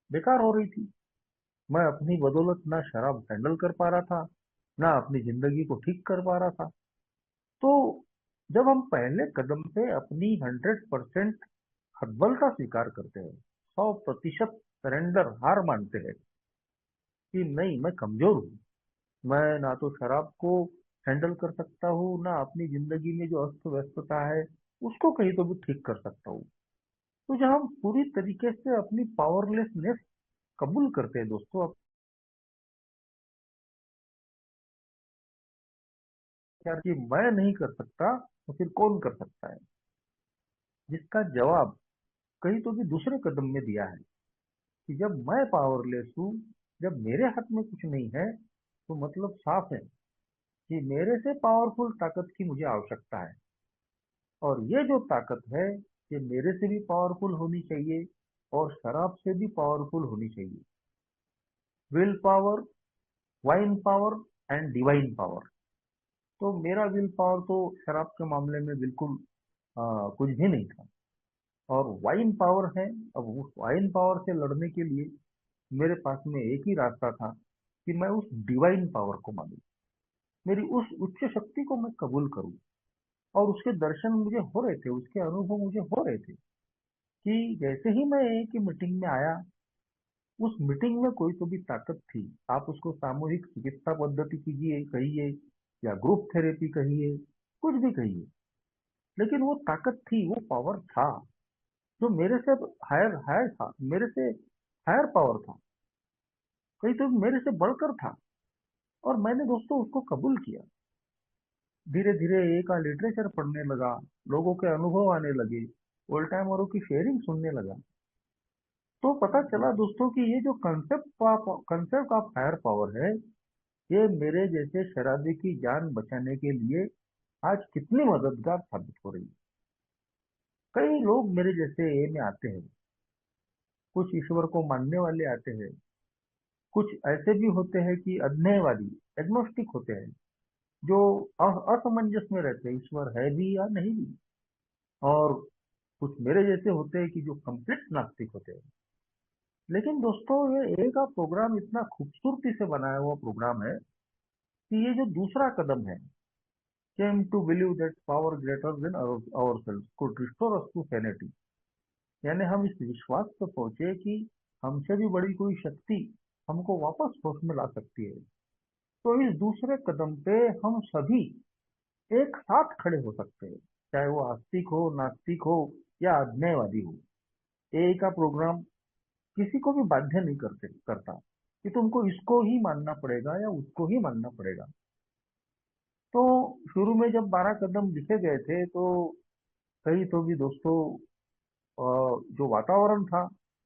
बेकार हो रही थी। मैं अपनी बदौलत ना शराब हैंडल कर पा रहा था, ना अपनी जिंदगी को ठीक कर पा रहा था। तो जब हम पहले कदम पे अपनी 100% हतबलता स्वीकार करते हैं, 100% सरेंडर, हार मानते हैं कि नहीं, मैं कमजोर हूँ, मैं ना तो शराब को हैंडल कर सकता हूँ, ना अपनी जिंदगी में जो अस्त व्यस्तता है उसको कहीं तो भी ठीक कर सकता हूँ। तो जब हम पूरी तरीके से अपनी पावरलेसनेस कबूल करते हैं दोस्तों, यार कि मैं नहीं कर सकता तो फिर कौन कर सकता है, जिसका जवाब कहीं तो भी दूसरे कदम में दिया है कि जब मैं पावरलेस हूँ, जब मेरे हाथ में कुछ नहीं है, तो मतलब साफ है कि मेरे से पावरफुल ताकत की मुझे आवश्यकता है। और ये जो ताकत है, ये मेरे से भी पावरफुल होनी चाहिए और शराब से भी पावरफुल होनी चाहिए। Will power, wine power and divine power. तो मेरा विल पावर तो शराब के मामले में बिल्कुल कुछ भी नहीं था। और वाइन पावर है, अब उस वाइन पावर से लड़ने के लिए मेरे पास में एक ही रास्ता था कि मैं उस डिवाइन पावर को मानूं, मेरी उस उच्च शक्ति को मैं कबूल करूं। और उसके दर्शन मुझे हो रहे थे, उसके अनुभव मुझे हो रहे थे कि जैसे ही मैं एक ही मीटिंग में आया, उस मीटिंग में कोई तो भी ताकत थी। आप उसको सामूहिक चिकित्सा पद्धति कीजिए कहिए, या ग्रुप थेरेपी कहिए, कुछ भी कहिए, लेकिन वो ताकत थी, वो पावर था जो मेरे से हायर हायर था, मेरे से हायर पावर था, कहीं तो मेरे से बढ़कर था। और मैंने दोस्तों उसको कबूल किया। धीरे धीरे एक का लिटरेचर पढ़ने लगा, लोगों के अनुभव आने लगे, ओल्ड टाइमरों की शेयरिंग सुनने लगा। तो पता चला दोस्तों कि ये जो कंसेप्ट ऑफ हायर पावर है, ये मेरे जैसे शराबी की जान बचाने के लिए आज कितनी मददगार साबित हो रही है। कई लोग मेरे जैसे ए में आते हैं, कुछ ईश्वर को मानने वाले आते हैं, कुछ ऐसे भी होते हैं कि अज्ञेयवादी, एग्नोस्टिक होते हैं, जो असमंजस में रहते हैं, ईश्वर है भी या नहीं भी। और कुछ मेरे जैसे होते हैं कि जो कंप्लीट नास्तिक होते हैं। लेकिन दोस्तों, ये ए का प्रोग्राम इतना खूबसूरती से बनाया हुआ प्रोग्राम है कि ये जो दूसरा कदम है, came to believe that power greater than ourselves could restore us to sanity, यानी हम इस विश्वास पर पहुंचे कि हमसे भी बड़ी कोई शक्ति हमको वापस होश में ला सकती है। तो इस दूसरे कदम पे हम सभी एक साथ खड़े हो सकते हैं, चाहे वो आस्तिक हो, नास्तिक हो या अज्ञेयवादी हो। ए का प्रोग्राम किसी को भी बाध्य नहीं करता कि तुमको इसको ही मानना पड़ेगा या उसको ही मानना पड़ेगा। तो शुरू में जब 12 कदम लिखे गए थे, तो कई तो भी दोस्तों जो वातावरण था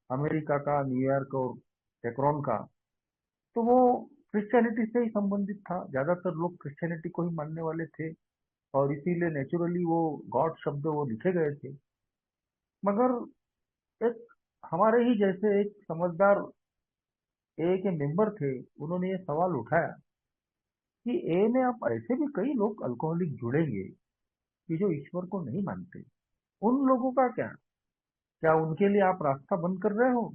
अमेरिका का, न्यूयॉर्क और टेक्रोन का, तो वो क्रिश्चियनिटी से ही संबंधित था। ज्यादातर लोग क्रिश्चियनिटी को ही मानने वाले थे और इसीलिए नेचुरली वो गॉड शब्द वो लिखे गए थे। मगर एक हमारे ही जैसे एक समझदार ए के मेंबर थे, उन्होंने ये सवाल उठाया कि ए में अब ऐसे भी कई लोग अल्कोहलिक जुड़ेंगे कि जो ईश्वर को नहीं मानते। उन लोगों का क्या? क्या उनके लिए आप रास्ता बंद कर रहे हो?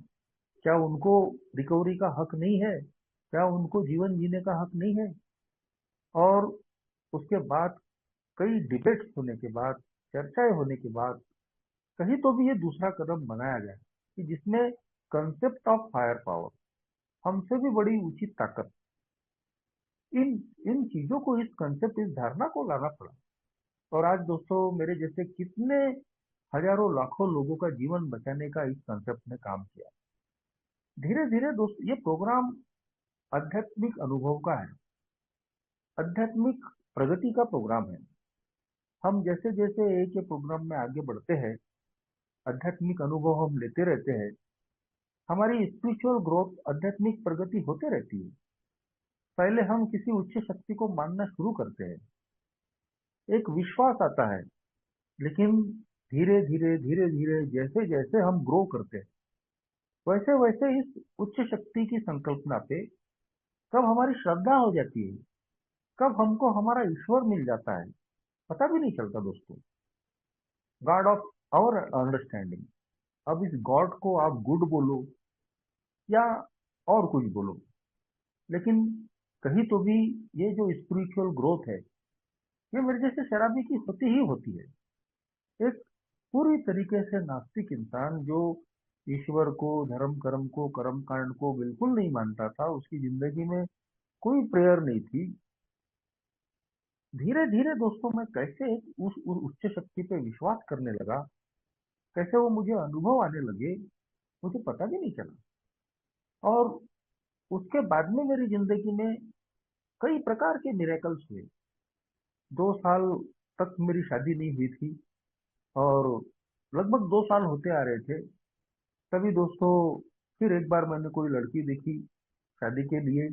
क्या उनको रिकवरी का हक नहीं है? क्या उनको जीवन जीने का हक नहीं है? और उसके बाद कई डिबेट्स होने के बाद, चर्चाएं होने के बाद, कहीं तो भी ये दूसरा कदम बनाया गया कि जिसमें कंसेप्ट ऑफ हायर पावर, हमसे भी बड़ी ऊंची ताकत, इन इन चीजों को, इस कंसेप्ट, इस धारणा को लाना पड़ा। और आज दोस्तों मेरे जैसे कितने हजारों लाखों लोगों का जीवन बचाने का इस कंसेप्ट ने काम किया। धीरे धीरे दोस्त ये प्रोग्राम आध्यात्मिक अनुभव का है, आध्यात्मिक प्रगति का प्रोग्राम है। हम जैसे जैसे एक ये प्रोग्राम में आगे बढ़ते हैं, आध्यात्मिक अनुभव हम लेते रहते हैं, हमारी स्पिरिचुअल ग्रोथ, आध्यात्मिक प्रगति होते रहती है। पहले हम किसी उच्च शक्ति को मानना शुरू करते हैं, एक विश्वास आता है, लेकिन धीरे धीरे धीरे धीरे जैसे जैसे हम ग्रो करते हैं, वैसे वैसे इस उच्च शक्ति की संकल्पना पे कब हमारी श्रद्धा हो जाती है, कब हमको हमारा ईश्वर मिल जाता है, पता भी नहीं चलता दोस्तों। God of our understanding. अब इस गॉड को आप गुड बोलो या और कुछ बोलो, लेकिन कहीं तो भी ये जो स्पिरिचुअल ग्रोथ है, ये मेरे जैसे शराबी की होती ही होती है। एक पूरी तरीके से नास्तिक इंसान जो ईश्वर को, धर्म कर्म को, कर्म कांड को बिल्कुल नहीं मानता था, उसकी जिंदगी में कोई प्रेयर नहीं थी, धीरे धीरे दोस्तों मैं कैसे उस उच्च शक्ति पे विश्वास करने लगा, कैसे वो मुझे अनुभव आने लगे, मुझे पता भी नहीं चला। और उसके बाद में मेरी जिंदगी में कई प्रकार के मिरेकल्स हुए। 2 साल तक मेरी शादी नहीं हुई थी, और लगभग 2 साल होते आ रहे थे। तभी दोस्तों फिर एक बार मैंने कोई लड़की देखी शादी के लिए,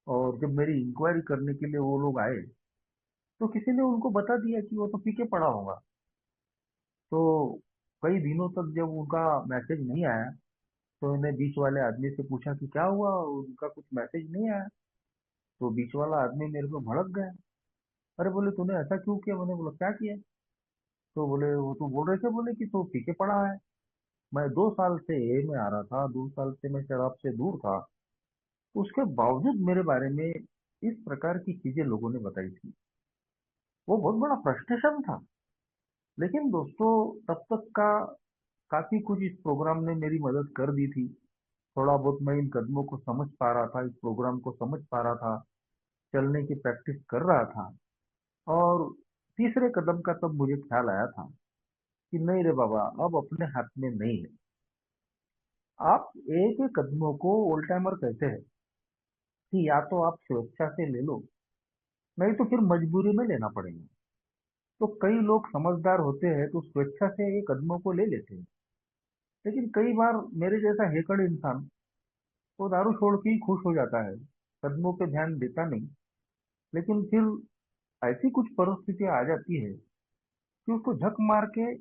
और जब मेरी इंक्वायरी करने के लिए वो लोग आए, तो किसी ने उनको बता दिया कि वो तो पी के पड़ा होगा। तो कई दिनों तक जब उनका मैसेज नहीं आया, तो मैंने बीच वाले आदमी से पूछा कि क्या हुआ, उनका कुछ मैसेज नहीं आया। तो बीच वाला आदमी मेरे को भड़क गया। अरे बोले, तूने ऐसा क्यों किया? मैंने बोला, क्या किया? तो बोले, वो तो बोल रहे थे, बोले कि तू पी के पड़ा है। मैं 2 साल से ए में आ रहा था, 2 साल से मैं शराब से दूर था, उसके बावजूद मेरे बारे में इस प्रकार की चीजें लोगों ने बताई थी। वो बहुत बड़ा फ्रस्ट्रेशन था। लेकिन दोस्तों, तब तक का काफी कुछ इस प्रोग्राम ने मेरी मदद कर दी थी। थोड़ा बहुत मैं इन कदमों को समझ पा रहा था, इस प्रोग्राम को समझ पा रहा था, चलने की प्रैक्टिस कर रहा था। और तीसरे कदम का तब मुझे ख्याल आया था कि नहीं रे बाबा, अब अपने हाथ में नहीं है। आप एक एक कदमों को ओल्ड टाइमर कहते हैं कि या तो आप स्वेच्छा से ले लो, नहीं तो फिर मजबूरी में लेना पड़ेगा। तो कई लोग समझदार होते हैं तो स्वेच्छा से ये कदमों को ले लेते हैं। लेकिन कई बार मेरे जैसा हेकड़ इंसान वो दारू छोड़ के ही खुश हो जाता है, कदमों पे ध्यान देता नहीं। लेकिन फिर ऐसी कुछ परिस्थितियां आ जाती है कि उसको झक मार के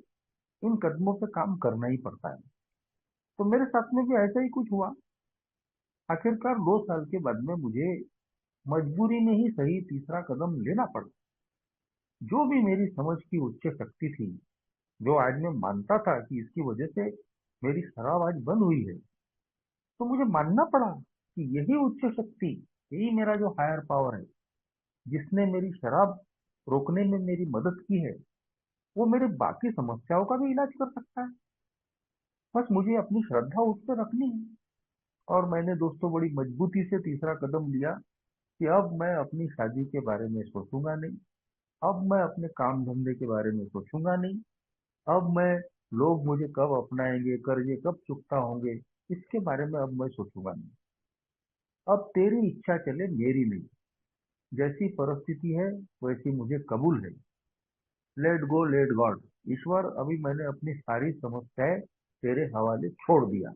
इन कदमों पे काम करना ही पड़ता है। तो मेरे साथ में भी ऐसा ही कुछ हुआ। आखिरकार 2 साल के बाद में मुझे मजबूरी में ही सही तीसरा कदम लेना पड़ा। जो भी मेरी समझ की उच्च शक्ति थी, जो आज मैं मानता था कि इसकी वजह से मेरी शराब आज बंद हुई है, तो मुझे मानना पड़ा कि यही उच्च शक्ति, यही मेरा जो हायर पावर है, जिसने मेरी शराब रोकने में मेरी मदद की है, वो मेरे बाकी समस्याओं का भी इलाज कर सकता है। बस मुझे अपनी श्रद्धा उस पर रखनी है। और मैंने दोस्तों बड़ी मजबूती से तीसरा कदम लिया कि अब मैं अपनी शादी के बारे में सोचूंगा नहीं। अब मैं अपने काम धंधे के बारे में सोचूंगा नहीं। अब मैं लोग मुझे कब अपनाएंगे, कर्जे कब चुकता होंगे, इसके बारे में अब मैं सोचूंगा नहीं। अब तेरी इच्छा चले, मेरी नहीं। जैसी परिस्थिति है वैसी मुझे कबूल है। Let go let God. ईश्वर, अभी मैंने अपनी सारी समस्याएं तेरे हवाले छोड़ दिया।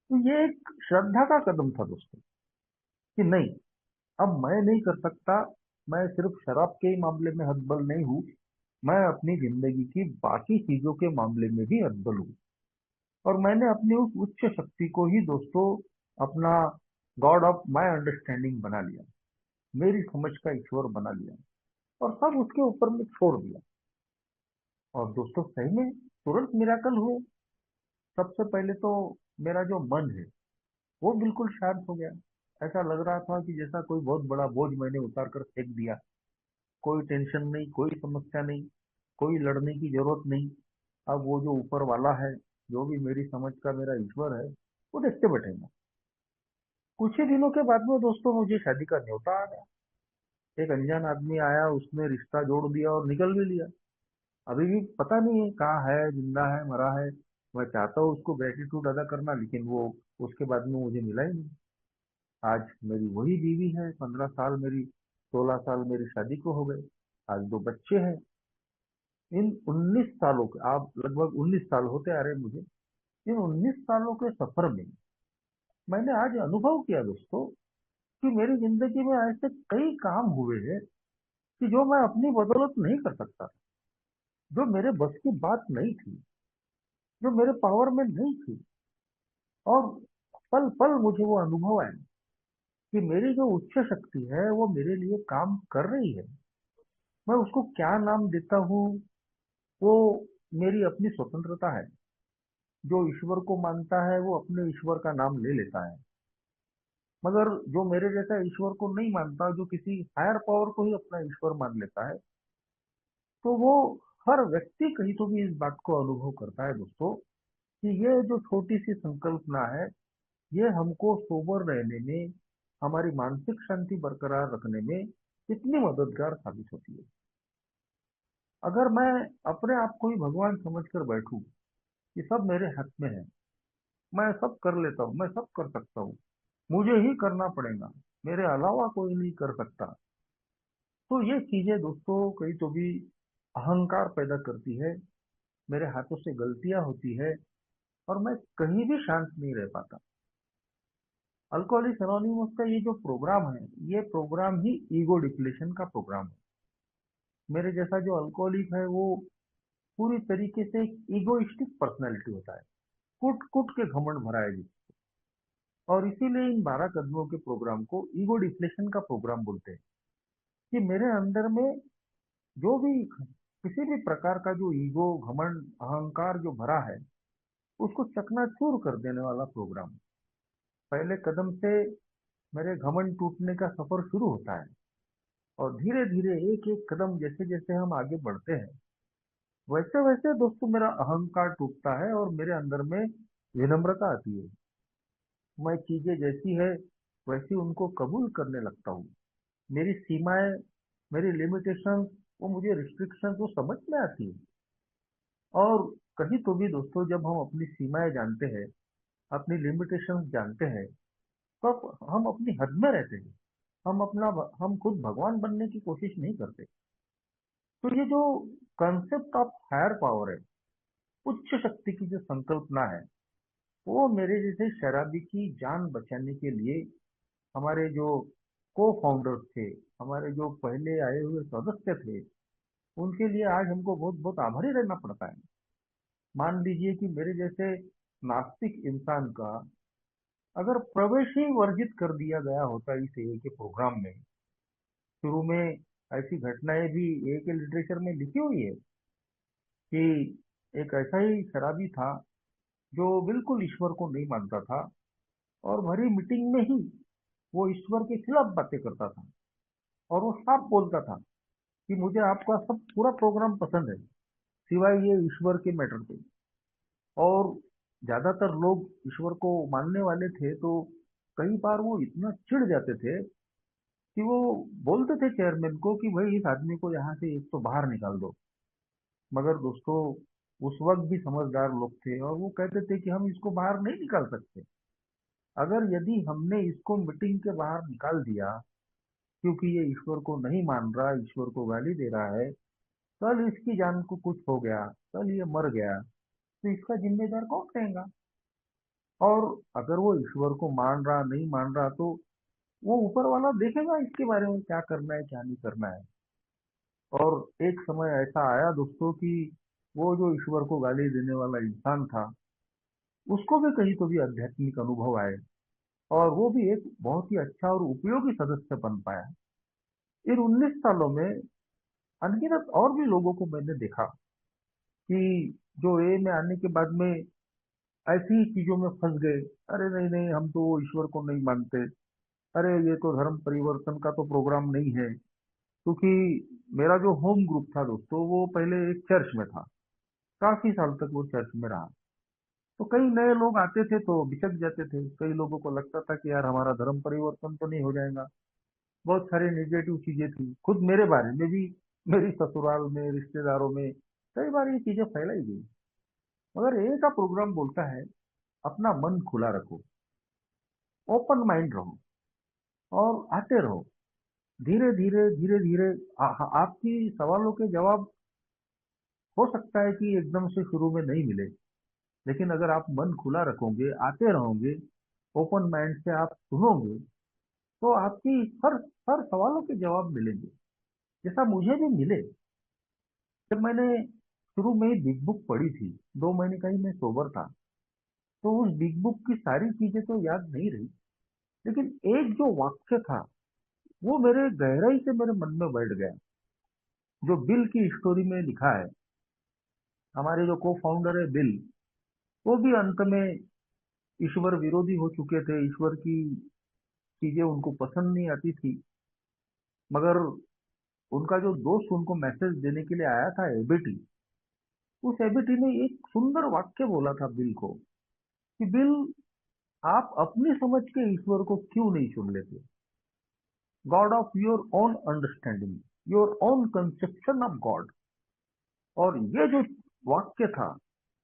तो ये एक श्रद्धा का कदम था दोस्तों, कि नहीं, अब मैं नहीं कर सकता। मैं सिर्फ शराब के ही मामले में हतबल नहीं हूँ, मैं अपनी जिंदगी की बाकी चीजों के मामले में भी हतबल हूँ। और मैंने अपनी उस उच्च शक्ति को ही दोस्तों अपना गॉड ऑफ माय अंडरस्टैंडिंग बना लिया, मेरी समझ का ईश्वर बना लिया, और सब उसके ऊपर में छोड़ दिया। और दोस्तों सही में तुरंत मिराकल हुए। सबसे पहले तो मेरा जो मन है वो बिल्कुल शांत हो गया। ऐसा लग रहा था कि जैसा कोई बहुत बड़ा बोझ मैंने उतार कर फेंक दिया। कोई टेंशन नहीं, कोई समस्या नहीं, कोई लड़ने की जरूरत नहीं। अब वो जो ऊपर वाला है, जो भी मेरी समझ का मेरा ईश्वर है, वो देखते बैठेगा। कुछ ही दिनों के बाद में दोस्तों मुझे शादी का न्योता आ गया। एक अनजान आदमी आया, उसने रिश्ता जोड़ दिया और निकल भी लिया। अभी भी पता नहीं है कहाँ है, जिंदा है, मरा है। मैं चाहता हूँ उसको ग्रेटिट्यूड अदा करना, लेकिन वो उसके बाद में मुझे मिला ही नहीं। आज मेरी वही बीवी है, 15 साल मेरी, 16 साल मेरी शादी को हो गए। आज 2 बच्चे हैं। इन 19 सालों के, आप लगभग 19 साल होते आ रहे हैं मुझे। इन 19 सालों के सफर में मैंने आज अनुभव किया दोस्तों कि मेरी जिंदगी में ऐसे कई काम हुए हैं कि जो मैं अपनी बदौलत नहीं कर सकता, जो मेरे बस की बात नहीं थी, जो मेरे पावर में नहीं थी। और पल पल मुझे वो अनुभव आया कि मेरी जो उच्च शक्ति है वो मेरे लिए काम कर रही है। मैं उसको क्या नाम देता हूँ, वो मेरी अपनी स्वतंत्रता है। जो ईश्वर को मानता है वो अपने ईश्वर का नाम ले लेता है। मगर जो मेरे जैसा ईश्वर को नहीं मानता, जो किसी हायर पावर को ही अपना ईश्वर मान लेता है, तो वो हर व्यक्ति कहीं तो भी इस बात को अनुभव करता है दोस्तों कि ये जो छोटी सी संकल्पना है, ये हमको सोबर रहने में, हमारी मानसिक शांति बरकरार रखने में कितनी मददगार साबित होती है। अगर मैं अपने आप को ही भगवान समझकर बैठूं कि सब मेरे हाथ में है, मैं सब कर लेता हूँ, मैं सब कर सकता हूँ, मुझे ही करना पड़ेगा, मेरे अलावा कोई नहीं कर सकता, तो ये चीजें दोस्तों कहीं तो भी अहंकार पैदा करती है। मेरे हाथों से गलतियां होती है और मैं कहीं भी शांत नहीं रह पाता। अल्कोहलिक्स एनोनिमस का ये जो प्रोग्राम है, ये प्रोग्राम ही ईगो डिप्लेशन का प्रोग्राम है। मेरे जैसा जो अल्कोहलिक है वो पूरी तरीके से एक ईगोइस्टिक पर्सनैलिटी होता है। कुट कुट के घमंड भरा है जी। और इसीलिए इन 12 कदमों के प्रोग्राम को ईगो डिप्लेशन का प्रोग्राम बोलते हैं। कि मेरे अंदर में जो भी किसी भी प्रकार का जो ईगो घमंड अहंकार जो भरा है, उसको चकनाचूर कर देने वाला प्रोग्राम। पहले कदम से मेरे घमंड टूटने का सफर शुरू होता है। और धीरे धीरे एक एक कदम जैसे जैसे हम आगे बढ़ते हैं, वैसे वैसे दोस्तों मेरा अहंकार टूटता है और मेरे अंदर में विनम्रता आती है। मैं चीजें जैसी है वैसी उनको कबूल करने लगता हूँ। मेरी सीमाएं, मेरी लिमिटेशंस, वो मुझे रिस्ट्रिक्शंस वो समझ में आती है। और कहीं तो भी दोस्तों जब हम अपनी सीमाएं जानते हैं, अपनी लिमिटेशंस जानते हैं, तब हम अपनी हद में रहते हैं। हम खुद भगवान बनने की कोशिश नहीं करते। तो ये जो कंसेप्ट ऑफ हायर पावर है, उच्च शक्ति की जो संकल्पना है, वो मेरे जैसे शराबी की जान बचाने के लिए हमारे जो को फाउंडर्स थे, हमारे जो पहले आए हुए सदस्य थे, उनके लिए आज हमको बहुत बहुत आभारी रहना पड़ता है। मान लीजिए कि मेरे जैसे नास्तिक इंसान का अगर प्रवेश ही वर्जित कर दिया गया होता इस ए के प्रोग्राम में। शुरू में ऐसी घटनाएं भी ए के लिटरेचर में लिखी हुई है कि एक ऐसा ही शराबी था जो बिल्कुल ईश्वर को नहीं मानता था और भरी मीटिंग में ही वो ईश्वर के खिलाफ बातें करता था। और वो साफ बोलता था कि मुझे आपका सब पूरा प्रोग्राम पसंद है, सिवाय ये ईश्वर के मैटर पे। और ज्यादातर लोग ईश्वर को मानने वाले थे, तो कई बार वो इतना चिढ़ जाते थे कि वो बोलते थे चेयरमैन को कि भाई इस आदमी को यहाँ से एक तो बाहर निकाल दो। मगर दोस्तों उस वक्त भी समझदार लोग थे और वो कहते थे कि हम इसको बाहर नहीं निकाल सकते। अगर यदि हमने इसको मीटिंग के बाहर निकाल दिया क्योंकि ये ईश्वर को नहीं मान रहा, ईश्वर को गाली दे रहा है, कल इसकी जान को कुछ हो गया, कल ये मर गया, तो इसका जिम्मेदार कौन रहेगा? और अगर वो ईश्वर को मान रहा नहीं मान रहा, तो वो ऊपर वाला देखेगा इसके बारे में क्या करना है क्या नहीं करना है। और एक समय ऐसा आया दोस्तों कि वो जो ईश्वर को गाली देने वाला इंसान था, उसको भी कहीं तो भी आध्यात्मिक अनुभव आए और वो भी एक बहुत ही अच्छा और उपयोगी सदस्य बन पाया। इन 19 सालों में अनगिनत और भी लोगों को मैंने देखा कि जो ए में आने के बाद में ऐसी ही चीजों में फंस गए। अरे नहीं नहीं, हम तो ईश्वर को नहीं मानते। अरे ये तो धर्म परिवर्तन का तो प्रोग्राम नहीं है। क्योंकि मेरा जो होम ग्रुप था दोस्तों, वो पहले एक चर्च में था। काफी साल तक वो चर्च में रहा। तो कई नए लोग आते थे तो बिचक जाते थे। कई लोगों को लगता था कि यार हमारा धर्म परिवर्तन तो नहीं हो जाएगा। बहुत सारी नेगेटिव चीजें थी, खुद मेरे बारे में भी, मेरी ससुराल में, रिश्तेदारों में कई बार ये चीजें फैलाई गई। मगर ए का प्रोग्राम बोलता है अपना मन खुला रखो, ओपन माइंड रहो और आते रहो। धीरे धीरे धीरे धीरे आपकी सवालों के जवाब हो सकता है कि एकदम से शुरू में नहीं मिले, लेकिन अगर आप मन खुला रखोगे, आते रहोगे, ओपन माइंड से आप सुनोगे, तो आपकी हर हर सवालों के जवाब मिलेंगे। जैसा मुझे भी मिले। जब मैंने शुरू में ही बिग बुक पढ़ी थी, 2 महीने का ही मैं सोबर था, तो उस बिग बुक की सारी चीजें तो याद नहीं रही। लेकिन एक जो वाक्य था वो मेरे गहराई से मेरे मन में बैठ गया। जो बिल की स्टोरी में लिखा है, हमारे जो को फाउंडर है बिल, वो भी अंत में ईश्वर विरोधी हो चुके थे। ईश्वर की चीजें उनको पसंद नहीं आती थी। मगर उनका जो दोस्त उनको मैसेज देने के लिए आया था, एबीटी, उस एबीटी ने एक सुंदर वाक्य बोला था बिल को कि बिल, आप अपनी समझ के ईश्वर को क्यों नहीं चुन लेते? God of your own understanding, your own conception of God. और ये जो वाक्य था,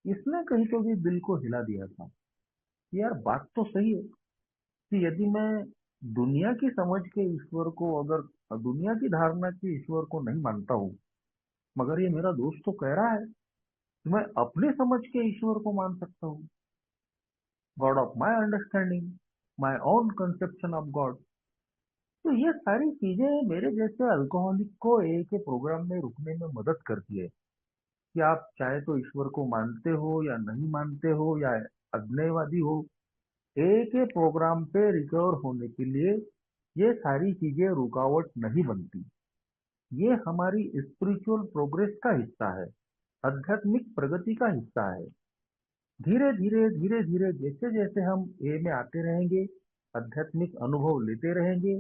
इसने कहीं तो भी दिल को हिला दिया था कि यार बात तो सही है कि यदि मैं दुनिया की समझ के ईश्वर को अगर दुनिया की धारणा के ईश्वर को नहीं मानता हूँ, मगर ये मेरा दोस्त तो कह रहा है कि मैं अपने समझ के ईश्वर को मान सकता हूँ। God of my understanding, my own conception of God. तो ये सारी चीजें मेरे जैसे अल्कोहलिक को एक के प्रोग्राम में रुकने में मदद करती है कि आप चाहे तो ईश्वर को मानते हो या नहीं मानते हो या अज्ञेयवादी हो, एक के प्रोग्राम पे रिकवर होने के लिए ये सारी चीजें रुकावट नहीं बनती। ये हमारी स्पिरिचुअल प्रोग्रेस का हिस्सा है, आध्यात्मिक प्रगति का हिस्सा है। धीरे धीरे जैसे जैसे हम ए में आते रहेंगे, आध्यात्मिक अनुभव लेते रहेंगे,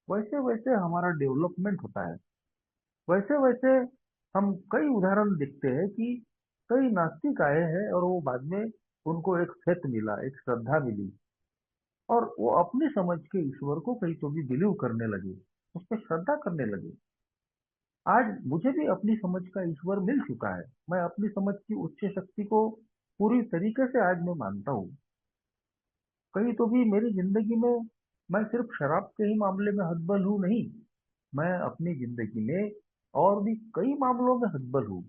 वैसे वैसे हमारा डेवलपमेंट होता है। वैसे वैसे हम कई उदाहरण देखते हैं कि कई नास्तिक आए हैं और वो बाद में उनको एक फेथ मिला, एक श्रद्धा मिली, और वो अपनी समझ के ईश्वर को कहीं तो भी बिलीव करने लगे, उस पर श्रद्धा करने लगे। आज मुझे भी अपनी समझ का ईश्वर मिल चुका है। मैं अपनी समझ की उच्च शक्ति को पूरी तरीके से आज मैं मानता हूँ। कहीं तो भी मेरी जिंदगी में मैं सिर्फ शराब के ही मामले में हतबल हूँ नहीं, मैं अपनी जिंदगी में और भी कई मामलों में हतबल हूँ।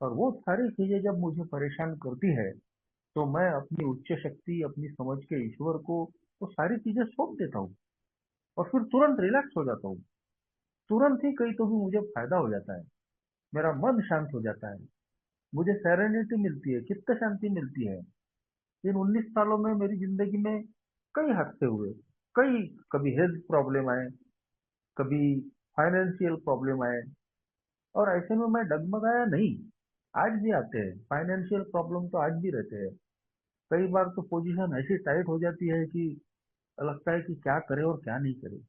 और वो सारी चीजें जब मुझे परेशान करती है, तो मैं अपनी उच्च शक्ति, अपनी समझ के ईश्वर को वो सारी चीजें सौंप देता हूँ और फिर तुरंत रिलैक्स हो जाता हूँ। तुरंत ही कहीं तो भी मुझे फायदा हो जाता है, मेरा मन शांत हो जाता है, मुझे सेरेनिटी मिलती है, चित्त शांति मिलती है। इन 19 सालों में मेरी जिंदगी में कई हादसे हुए, कई, कभी हेल्थ प्रॉब्लम आए, कभी फाइनेंशियल प्रॉब्लम आए, और ऐसे में मैं डगमगाया नहीं। आज भी आते हैं फाइनेंशियल प्रॉब्लम, तो आज भी रहते हैं। कई बार तो पोजीशन ऐसी टाइट हो जाती है कि लगता है कि क्या करे और क्या नहीं करे।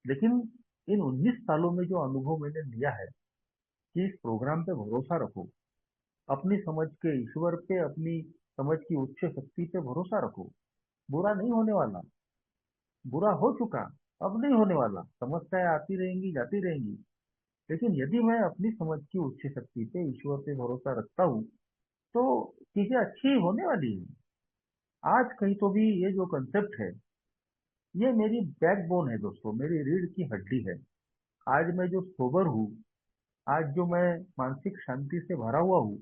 लेकिन इन 19 सालों में जो अनुभव मैंने लिया है कि इस प्रोग्राम पे भरोसा रखो, अपनी समझ के ईश्वर पे, अपनी समझ की उच्च शक्ति पे भरोसा रखो, बुरा नहीं होने वाला। बुरा हो चुका, अब नहीं होने वाला। समस्याएं आती रहेंगी, जाती रहेंगी, लेकिन यदि मैं अपनी समझ की उच्च शक्ति पे, ईश्वर पे भरोसा रखता हूँ, तो चीजें अच्छी होने वाली है। आज कहीं तो भी ये जो कंसेप्ट है, ये मेरी बैकबोन है दोस्तों, मेरी रीढ़ की हड्डी है। आज मैं जो सोबर हूँ, आज जो मैं मानसिक शांति से भरा हुआ हूँ,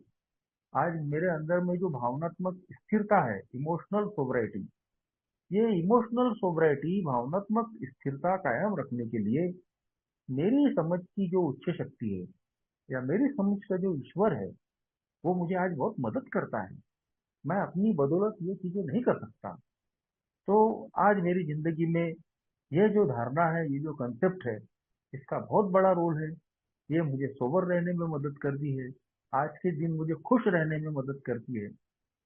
आज मेरे अंदर में जो भावनात्मक स्थिरता है, इमोशनल सोबराइटी, ये इमोशनल सोबराइटी, भावनात्मक स्थिरता कायम रखने के लिए मेरी समझ की जो उच्च शक्ति है या मेरी समझ का जो ईश्वर है, वो मुझे आज बहुत मदद करता है। मैं अपनी बदौलत ये चीजें नहीं कर सकता। तो आज मेरी जिंदगी में ये जो धारणा है, ये जो कंसेप्ट है, इसका बहुत बड़ा रोल है। ये मुझे सोबर रहने में मदद करती है, आज के दिन मुझे खुश रहने में मदद करती है।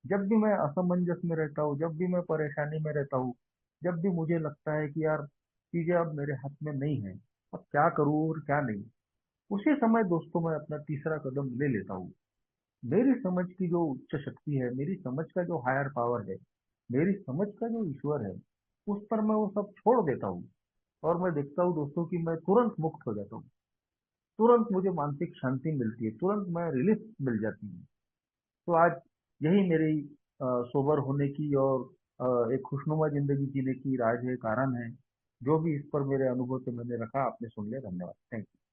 जब भी मैं असमंजस में रहता हूँ, जब भी मैं परेशानी में रहता हूँ, जब भी मुझे लगता है कि यार चीजें अब मेरे हाथ में नहीं है, अब क्या करूँ और क्या नहीं, उसी समय दोस्तों मैं अपना तीसरा कदम ले लेता हूँ। मेरी समझ की जो उच्च शक्ति है, मेरी समझ का जो हायर पावर है, मेरी समझ का जो ईश्वर है, उस पर मैं वो सब छोड़ देता हूँ। और मैं देखता हूँ दोस्तों कि मैं तुरंत मुक्त हो जाता हूँ, तुरंत मुझे मानसिक शांति मिलती है, तुरंत मैं रिलीफ मिल जाती है। तो आज यही मेरी सोबर होने की और एक खुशनुमा जिंदगी जीने की राज है, कारण है। जो भी इस पर मेरे अनुभव से मैंने रखा, आपने सुन लिया, धन्यवाद, थैंक यू।